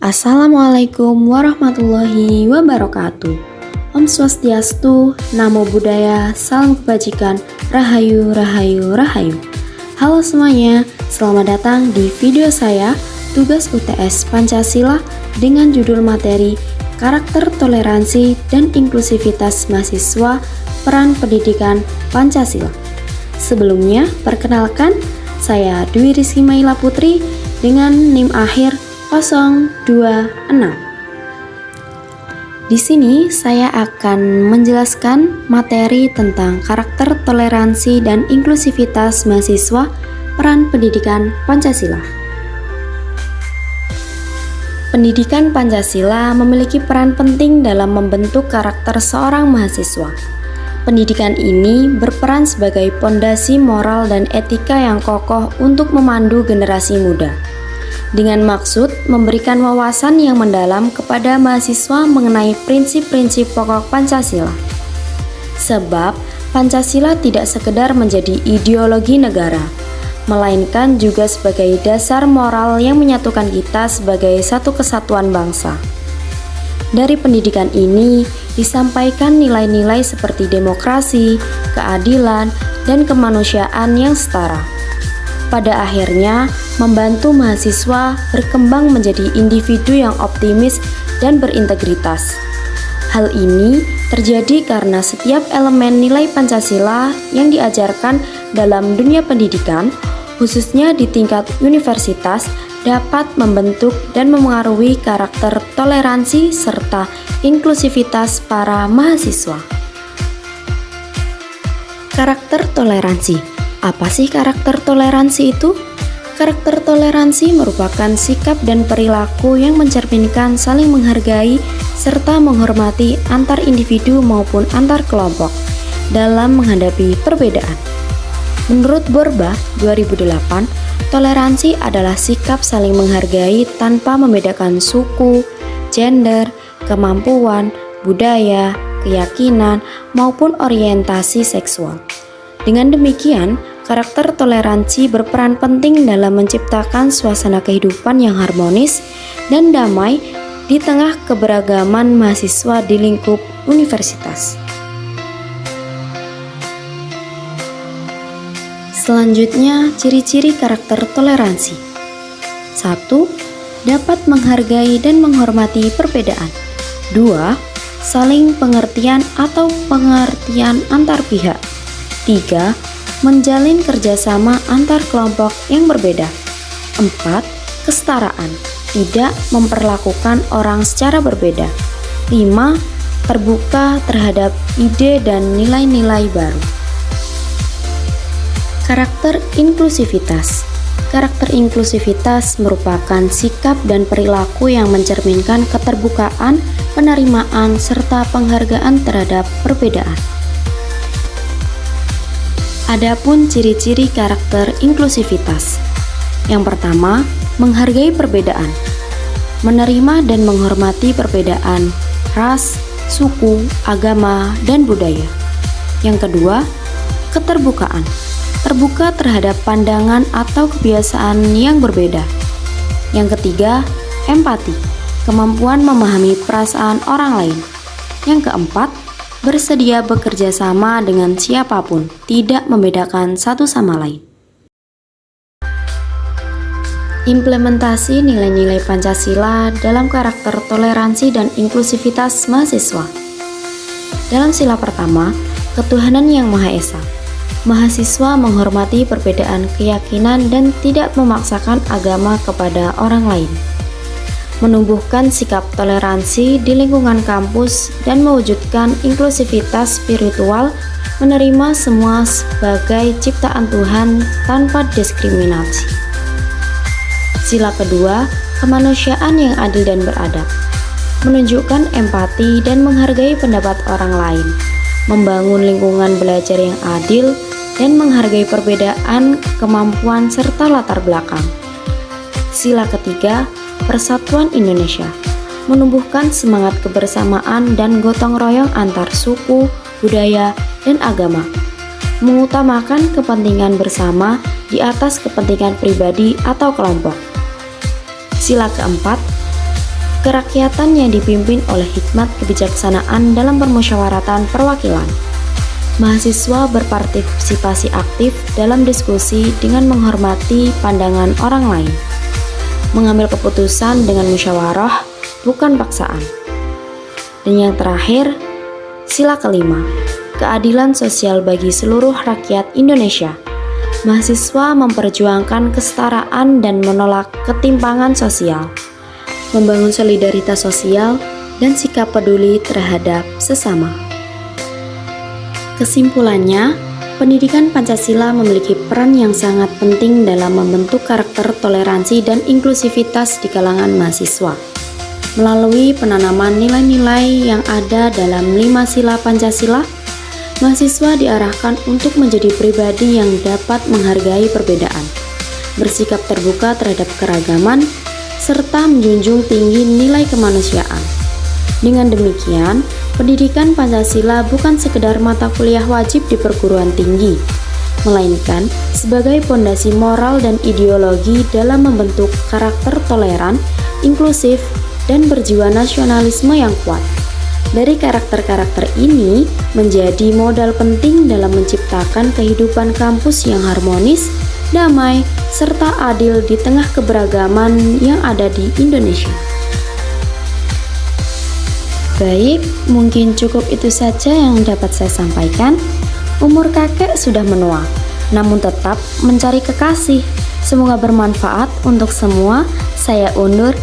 Assalamualaikum warahmatullahi wabarakatuh. Om Swastiastu, Namo Buddhaya, Salam Kebajikan, Rahayu, Rahayu, Rahayu. Halo semuanya, selamat datang di video saya, tugas UTS Pancasila dengan judul materi Karakter Toleransi dan Inklusivitas Mahasiswa, Peran Pendidikan Pancasila. Sebelumnya, perkenalkan, saya Dwi Rizky Maila Putri dengan NIM akhir 026. Di sini saya akan menjelaskan materi tentang karakter toleransi dan inklusivitas mahasiswa, peran pendidikan Pancasila. Pendidikan Pancasila memiliki peran penting dalam membentuk karakter seorang mahasiswa. Pendidikan ini berperan sebagai pondasi moral dan etika yang kokoh untuk memandu generasi muda, dengan maksud memberikan wawasan yang mendalam kepada mahasiswa mengenai prinsip-prinsip pokok Pancasila. Sebab Pancasila tidak sekedar menjadi ideologi negara, melainkan juga sebagai dasar moral yang menyatukan kita sebagai satu kesatuan bangsa. Dari pendidikan ini disampaikan nilai-nilai seperti demokrasi, keadilan, dan kemanusiaan yang setara. Pada akhirnya, membantu mahasiswa berkembang menjadi individu yang optimis dan berintegritas. Hal ini terjadi karena setiap elemen nilai Pancasila yang diajarkan dalam dunia pendidikan, khususnya di tingkat universitas, dapat membentuk dan memengaruhi karakter toleransi serta inklusivitas para mahasiswa. Karakter toleransi. Apa sih karakter toleransi itu? Karakter toleransi merupakan sikap dan perilaku yang mencerminkan saling menghargai serta menghormati antar individu maupun antar kelompok dalam menghadapi perbedaan. Menurut Borba 2008, toleransi adalah sikap saling menghargai tanpa membedakan suku, gender, kemampuan, budaya, keyakinan, maupun orientasi seksual. Dengan demikian, karakter toleransi berperan penting dalam menciptakan suasana kehidupan yang harmonis dan damai di tengah keberagaman mahasiswa di lingkup universitas. Selanjutnya, ciri-ciri karakter toleransi. 1. Dapat menghargai dan menghormati perbedaan. 2. Saling pengertian atau pengertian antar pihak. 3. Menjalin kerjasama antar kelompok yang berbeda. 4. Kesetaraan, tidak memperlakukan orang secara berbeda. 5. Terbuka terhadap ide dan nilai-nilai baru. Karakter inklusivitas. Karakter inklusivitas merupakan sikap dan perilaku yang mencerminkan keterbukaan, penerimaan, serta penghargaan terhadap perbedaan. Adapun ciri-ciri karakter inklusivitas. Yang pertama, menghargai perbedaan. Menerima dan menghormati perbedaan ras, suku, agama, dan budaya. Yang kedua, keterbukaan. Terbuka terhadap pandangan atau kebiasaan yang berbeda. Yang ketiga, empati. Kemampuan memahami perasaan orang lain. Yang keempat, bersedia bekerja sama dengan siapapun, tidak membedakan satu sama lain. Implementasi nilai-nilai Pancasila dalam karakter toleransi dan inklusivitas mahasiswa. Dalam sila pertama, ketuhanan yang Maha Esa. Mahasiswa menghormati perbedaan keyakinan dan tidak memaksakan agama kepada orang lain. Menumbuhkan sikap toleransi di lingkungan kampus dan mewujudkan inklusivitas spiritual, menerima semua sebagai ciptaan Tuhan tanpa diskriminasi. Sila kedua, kemanusiaan yang adil dan beradab. Menunjukkan empati dan menghargai pendapat orang lain, membangun lingkungan belajar yang adil, dan menghargai perbedaan, kemampuan, serta latar belakang. Sila ketiga, Persatuan Indonesia, menumbuhkan semangat kebersamaan dan gotong royong antar suku, budaya, dan agama, mengutamakan kepentingan bersama di atas kepentingan pribadi atau kelompok. Sila keempat, kerakyatan yang dipimpin oleh hikmat kebijaksanaan dalam permusyawaratan perwakilan. Mahasiswa berpartisipasi aktif dalam diskusi dengan menghormati pandangan orang lain, mengambil keputusan dengan musyawarah, bukan paksaan. Dan yang terakhir, sila kelima, keadilan sosial bagi seluruh rakyat Indonesia. Mahasiswa memperjuangkan kesetaraan dan menolak ketimpangan sosial, membangun solidaritas sosial, dan sikap peduli terhadap sesama. Kesimpulannya, pendidikan Pancasila memiliki peran yang sangat penting dalam membentuk karakter toleransi dan inklusivitas di kalangan mahasiswa. Melalui penanaman nilai-nilai yang ada dalam 5 sila Pancasila, mahasiswa diarahkan untuk menjadi pribadi yang dapat menghargai perbedaan, bersikap terbuka terhadap keragaman, serta menjunjung tinggi nilai kemanusiaan. Dengan demikian, pendidikan Pancasila bukan sekedar mata kuliah wajib di perguruan tinggi, melainkan sebagai pondasi moral dan ideologi dalam membentuk karakter toleran, inklusif, dan berjiwa nasionalisme yang kuat. Dari karakter-karakter ini menjadi modal penting dalam menciptakan kehidupan kampus yang harmonis, damai, serta adil di tengah keberagaman yang ada di Indonesia. Baik, mungkin cukup itu saja yang dapat saya sampaikan. Umur kakek sudah menua, namun tetap mencari kekasih. Semoga bermanfaat untuk semua. Saya undur.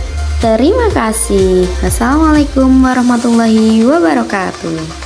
Terima kasih. Wassalamualaikum warahmatullahi wabarakatuh.